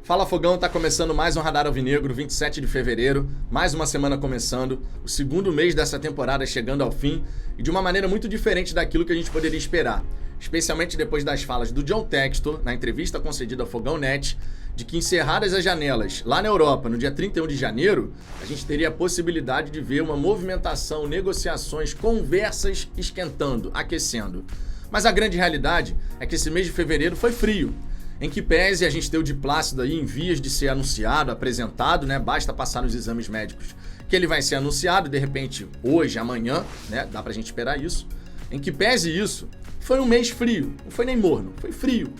Fala Fogão, tá começando mais um Radar Alvinegro, 27 de fevereiro, mais uma semana começando, o segundo mês dessa temporada chegando ao fim e de uma maneira muito diferente daquilo que a gente poderia esperar, especialmente depois das falas do John Textor na entrevista concedida ao Fogão Net, de que encerradas as janelas lá na Europa no dia 31 de janeiro, a gente teria a possibilidade de ver uma movimentação, negociações, conversas esquentando, aquecendo. Mas a grande realidade é que esse mês de fevereiro foi frio. Em que pese a gente ter o Diplácido aí em vias de ser anunciado, apresentado, né? Basta passar nos exames médicos que ele vai ser anunciado, de repente, hoje, amanhã, né? Dá pra gente esperar isso. Em que pese isso, foi um mês frio, não foi nem morno, foi frio.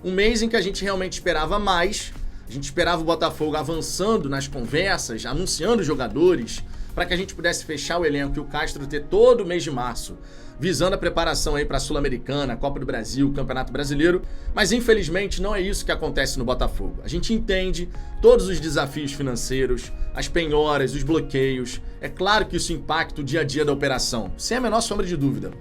Um mês em que a gente realmente esperava mais, a gente esperava o Botafogo avançando nas conversas, anunciando jogadores, para que a gente pudesse fechar o elenco e o Castro ter todo o mês de março, visando a preparação aí para a Sul-Americana, Copa do Brasil, Campeonato Brasileiro, mas infelizmente não é isso que acontece no Botafogo. A gente entende todos os desafios financeiros, as penhoras, os bloqueios, é claro que isso impacta o dia a dia da operação, sem a menor sombra de dúvida.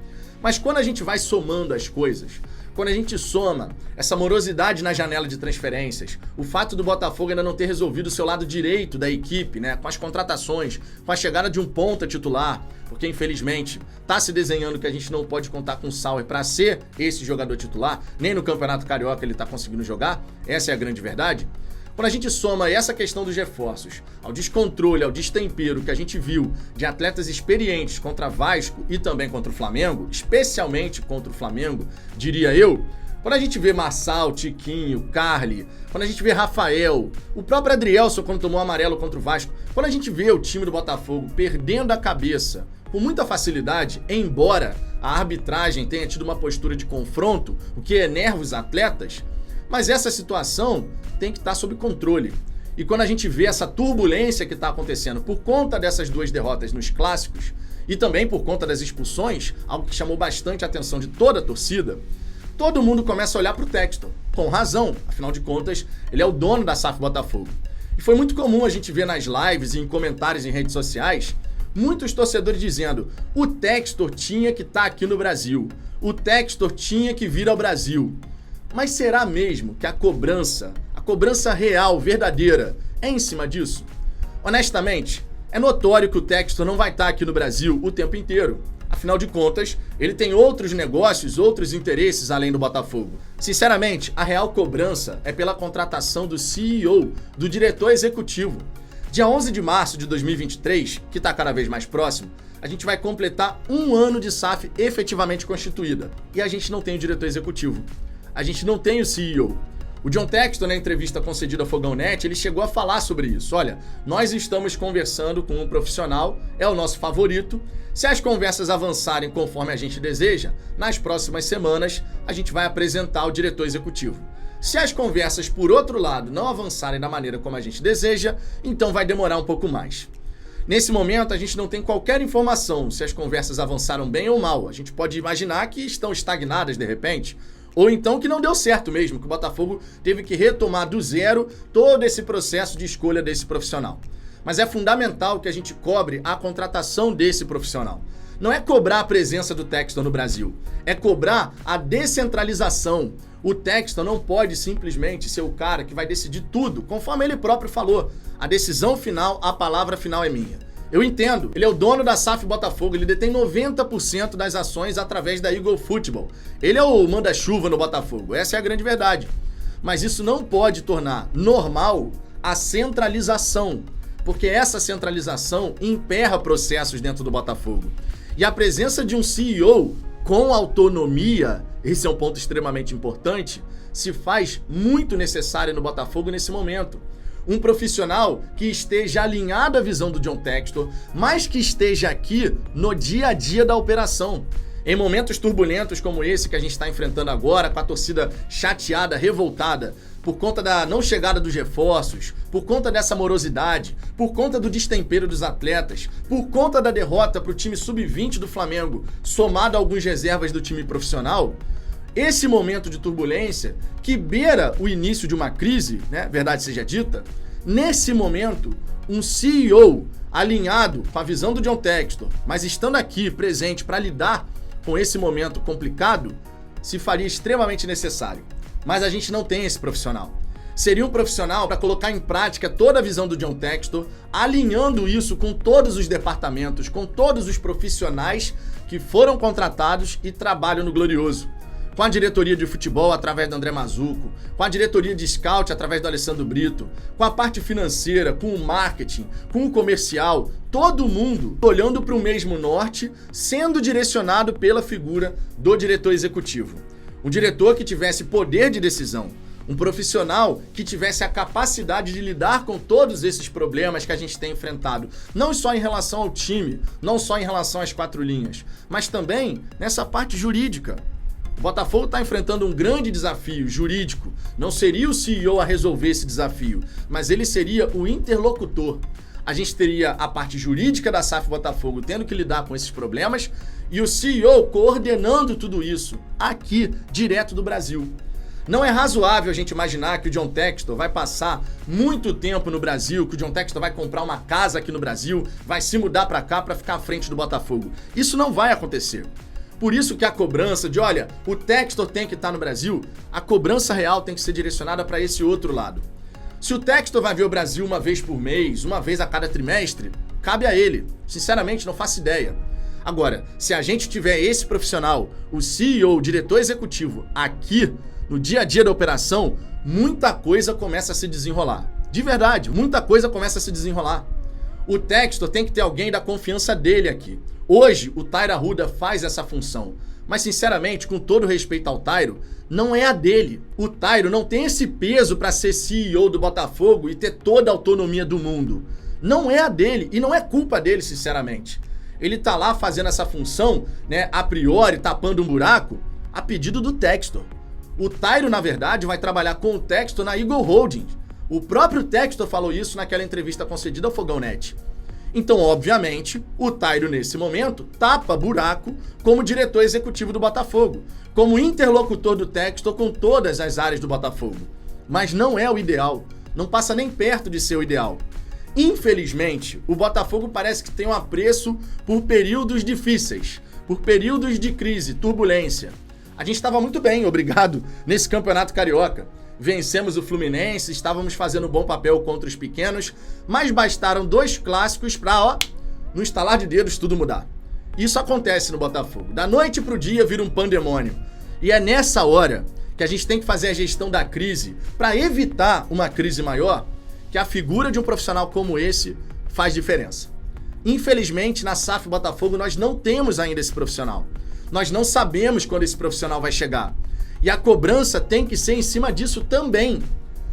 Mas quando a gente vai somando as coisas, quando a gente soma essa morosidade na janela de transferências, o fato do Botafogo ainda não ter resolvido o seu lado direito da equipe, né, com as contratações, com a chegada de um ponta titular, porque infelizmente está se desenhando que a gente não pode contar com o Sauer para ser esse jogador titular, nem no Campeonato Carioca ele está conseguindo jogar, essa é a grande verdade. Quando a gente soma essa questão dos reforços ao descontrole, ao destempero que a gente viu de atletas experientes contra Vasco e também contra o Flamengo, especialmente contra o Flamengo, diria eu, quando a gente vê Marçal, Tiquinho, Carli, quando a gente vê Rafael, o próprio Adrielson quando tomou amarelo contra o Vasco, quando a gente vê o time do Botafogo perdendo a cabeça com muita facilidade, embora a arbitragem tenha tido uma postura de confronto, o que enerva os atletas, mas essa situação tem que estar sob controle. E quando a gente vê essa turbulência que está acontecendo por conta dessas duas derrotas nos clássicos e também por conta das expulsões, algo que chamou bastante a atenção de toda a torcida, todo mundo começa a olhar para o Textor, com razão, afinal de contas, ele é o dono da SAF Botafogo. E foi muito comum a gente ver nas lives e em comentários em redes sociais, muitos torcedores dizendo: o Textor tinha que estar aqui no Brasil, o Textor tinha que vir ao Brasil. Mas será mesmo que a cobrança real, verdadeira, é em cima disso? Honestamente, é notório que o Textor não vai estar aqui no Brasil o tempo inteiro. Afinal de contas, ele tem outros negócios, outros interesses além do Botafogo. Sinceramente, a real cobrança é pela contratação do CEO, do diretor executivo. Dia 11 de março de 2023, que está cada vez mais próximo, a gente vai completar um ano de SAF efetivamente constituída. E a gente não tem o diretor executivo. A gente não tem o CEO. O John Textor, na entrevista concedida ao Fogão Net, ele chegou a falar sobre isso. Olha, nós estamos conversando com um profissional, é o nosso favorito. Se as conversas avançarem conforme a gente deseja, nas próximas semanas a gente vai apresentar o diretor executivo. Se as conversas, por outro lado, não avançarem da maneira como a gente deseja, então vai demorar um pouco mais. Nesse momento, a gente não tem qualquer informação se as conversas avançaram bem ou mal. A gente pode imaginar que estão estagnadas de repente, ou então que não deu certo mesmo, que o Botafogo teve que retomar do zero todo esse processo de escolha desse profissional. Mas é fundamental que a gente cobre a contratação desse profissional. Não é cobrar a presença do Textor no Brasil, é cobrar a descentralização. O Textor não pode simplesmente ser o cara que vai decidir tudo, conforme ele próprio falou. A decisão final, a palavra final é minha. Eu entendo, ele é o dono da SAF Botafogo, ele detém 90% das ações através da Eagle Football. Ele é o manda-chuva no Botafogo, essa é a grande verdade. Mas isso não pode tornar normal a centralização, porque essa centralização emperra processos dentro do Botafogo. E a presença de um CEO com autonomia, esse é um ponto extremamente importante, se faz muito necessário no Botafogo nesse momento. Um profissional que esteja alinhado à visão do John Textor, mas que esteja aqui no dia a dia da operação. Em momentos turbulentos como esse que a gente está enfrentando agora, com a torcida chateada, revoltada, por conta da não chegada dos reforços, por conta dessa morosidade, por conta do destempero dos atletas, por conta da derrota para o time sub-20 do Flamengo, somado a alguns reservas do time profissional, esse momento de turbulência, que beira o início de uma crise, né, verdade seja dita, nesse momento, um CEO alinhado com a visão do John Textor, mas estando aqui presente para lidar com esse momento complicado, se faria extremamente necessário. Mas a gente não tem esse profissional. seria um profissional para colocar em prática toda a visão do John Textor, alinhando isso com todos os departamentos, com todos os profissionais que foram contratados e trabalham no Glorioso. Com a diretoria de futebol através do André Mazuco, com a diretoria de scout através do Alessandro Brito, com a parte financeira, com o marketing, com o comercial, todo mundo olhando para o mesmo norte, sendo direcionado pela figura do diretor executivo. Um diretor que tivesse poder de decisão, um profissional que tivesse a capacidade de lidar com todos esses problemas que a gente tem enfrentado, não só em relação ao time, não só em relação às 4 linhas, mas também nessa parte jurídica. O Botafogo está enfrentando um grande desafio jurídico. Não seria o CEO a resolver esse desafio, mas ele seria o interlocutor. A gente teria a parte jurídica da SAF Botafogo tendo que lidar com esses problemas e o CEO coordenando tudo isso aqui, direto do Brasil. Não é razoável a gente imaginar que o John Textor vai passar muito tempo no Brasil, que o John Textor vai comprar uma casa aqui no Brasil, vai se mudar para cá para ficar à frente do Botafogo. Isso não vai acontecer. Por isso que a cobrança de, olha, o Textor tem que estar no Brasil, a cobrança real tem que ser direcionada para esse outro lado. Se o Textor vai ver o Brasil uma vez por mês, uma vez a cada trimestre, cabe a ele. Sinceramente, não faço ideia. Agora, se a gente tiver esse profissional, o CEO, o diretor executivo, aqui, no dia a dia da operação, muita coisa começa a se desenrolar. De verdade, muita coisa começa a se desenrolar. O Textor tem que ter alguém da confiança dele aqui. Hoje, o Tairo Arruda faz essa função. Mas, sinceramente, com todo respeito ao Tairo, não é a dele. O Tairo não tem esse peso para ser CEO do Botafogo e ter toda a autonomia do mundo. Não é a dele e não é culpa dele, sinceramente. Ele tá lá fazendo essa função, né, a priori, tapando um buraco, a pedido do Textor. O Tairo, na verdade, vai trabalhar com o Textor na Eagle Holdings. O próprio Textor falou isso naquela entrevista concedida ao Fogão Net. Então, obviamente, o Tairo, nesse momento, tapa buraco como diretor executivo do Botafogo, como interlocutor do Textor com todas as áreas do Botafogo. Mas não é o ideal, não passa nem perto de ser o ideal. Infelizmente, o Botafogo parece que tem um apreço por períodos difíceis, por períodos de crise, turbulência. A gente estava muito bem, obrigado, nesse Campeonato Carioca. Vencemos o Fluminense, estávamos fazendo um bom papel contra os pequenos, mas bastaram 2 clássicos para, no estalar de dedos, tudo mudar. Isso acontece no Botafogo. Da noite pro dia vira um pandemônio. E é nessa hora que a gente tem que fazer a gestão da crise para evitar uma crise maior, que a figura de um profissional como esse faz diferença. Infelizmente, na SAF Botafogo, nós não temos ainda esse profissional. Nós não sabemos quando esse profissional vai chegar. E a cobrança tem que ser em cima disso também.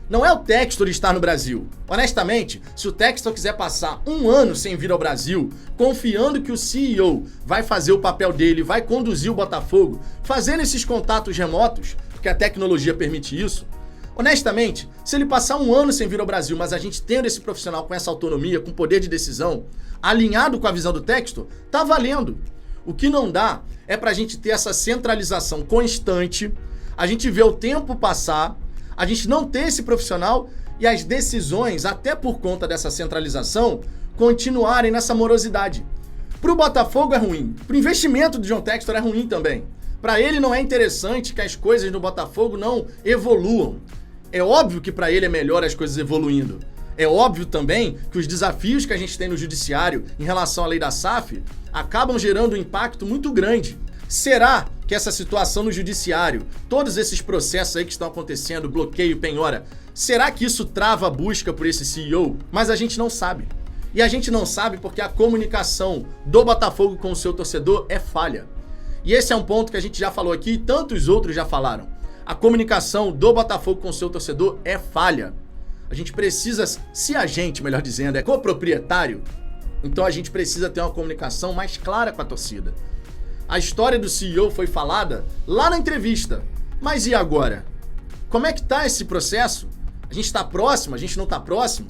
Não é o Textor estar no Brasil. Honestamente, se o Textor quiser passar 1 ano sem vir ao Brasil, confiando que o CEO vai fazer o papel dele, vai conduzir o Botafogo, fazendo esses contatos remotos, porque a tecnologia permite isso, honestamente, se ele passar 1 ano sem vir ao Brasil, mas a gente tendo esse profissional com essa autonomia, com poder de decisão, alinhado com a visão do Textor, tá valendo. O que não dá é pra gente ter essa centralização constante, a gente vê o tempo passar, a gente não ter esse profissional e as decisões, até por conta dessa centralização, continuarem nessa morosidade. Pro Botafogo é ruim, pro investimento do John Textor é ruim também. Para ele não é interessante que as coisas no Botafogo não evoluam. É óbvio que para ele é melhor as coisas evoluindo. É óbvio também que os desafios que a gente tem no judiciário em relação à lei da SAF acabam gerando um impacto muito grande. Será que essa situação no judiciário, todos esses processos aí que estão acontecendo, bloqueio, penhora, será que isso trava a busca por esse CEO? Mas a gente não sabe. E a gente não sabe porque a comunicação do Botafogo com o seu torcedor é falha. E esse é um ponto que a gente já falou aqui e tantos outros já falaram. A comunicação do Botafogo com o seu torcedor é falha. A gente precisa, se a gente, melhor dizendo, é coproprietário, então a gente precisa ter uma comunicação mais clara com a torcida. A história do CEO foi falada lá na entrevista. Mas e agora? Como é que tá esse processo? A gente está próximo? A gente não está próximo?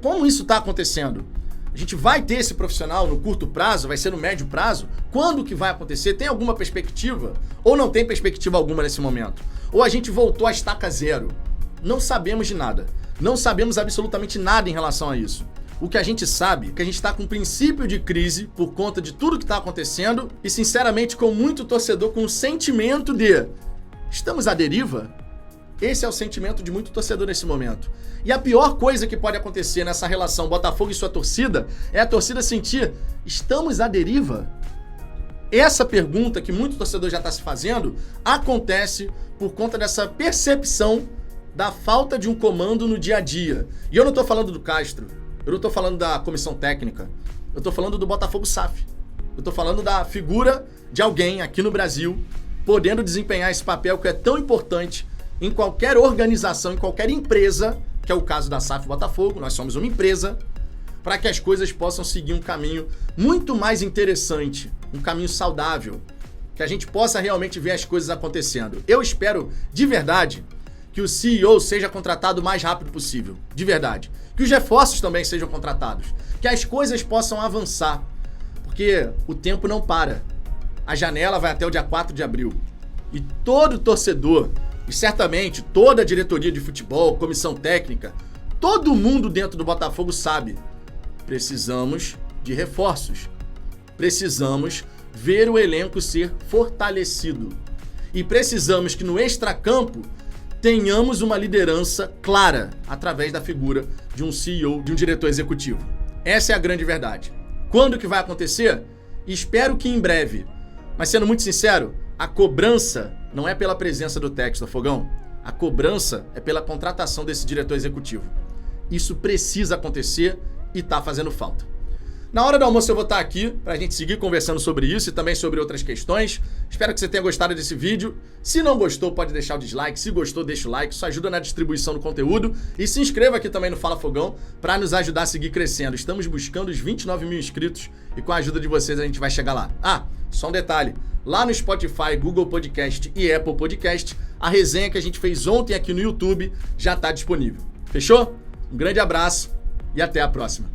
Como isso está acontecendo? A gente vai ter esse profissional no curto prazo? Vai ser no médio prazo? Quando que vai acontecer? Tem alguma perspectiva? Ou não tem perspectiva alguma nesse momento? Ou a gente voltou à estaca zero? Não sabemos de nada. Não sabemos absolutamente nada em relação a isso. O que a gente sabe é que a gente está com um princípio de crise por conta de tudo que está acontecendo e, sinceramente, com muito torcedor com o sentimento de estamos à deriva? Esse é o sentimento de muito torcedor nesse momento. E a pior coisa que pode acontecer nessa relação Botafogo e sua torcida é a torcida sentir: estamos à deriva? Essa pergunta que muito torcedor já está se fazendo acontece por conta dessa percepção da falta de um comando no dia a dia. E eu não estou falando do Castro, eu não estou falando da comissão técnica, eu estou falando do Botafogo SAF. Eu estou falando da figura de alguém aqui no Brasil podendo desempenhar esse papel que é tão importante em qualquer organização, em qualquer empresa, que é o caso da SAF Botafogo. Nós somos uma empresa, para que as coisas possam seguir um caminho muito mais interessante, um caminho saudável, que a gente possa realmente ver as coisas acontecendo. Eu espero, de verdade, que o CEO seja contratado o mais rápido possível, de verdade. Que os reforços também sejam contratados, que as coisas possam avançar, porque o tempo não para. A janela vai até o dia 4 de abril. E todo torcedor, e certamente toda a diretoria de futebol, comissão técnica, todo mundo dentro do Botafogo sabe: precisamos de reforços. Precisamos ver o elenco ser fortalecido. E precisamos que no extracampo tenhamos uma liderança clara através da figura de um CEO, de um diretor executivo. Essa é a grande verdade. Quando que vai acontecer? Espero que em breve. Mas sendo muito sincero, a cobrança não é pela presença do Textor, Fogão. A cobrança é pela contratação desse diretor executivo. Isso precisa acontecer e tá fazendo falta. Na hora do almoço eu vou estar aqui pra gente seguir conversando sobre isso e também sobre outras questões. Espero que você tenha gostado desse vídeo. Se não gostou, pode deixar o dislike. Se gostou, deixa o like. Isso ajuda na distribuição do conteúdo. E se inscreva aqui também no Fala Fogão pra nos ajudar a seguir crescendo. Estamos buscando os 29 mil inscritos e com a ajuda de vocês a gente vai chegar lá. Ah, só um detalhe. Lá no Spotify, Google Podcast e Apple Podcast, a resenha que a gente fez ontem aqui no YouTube já está disponível. Fechou? Um grande abraço e até a próxima.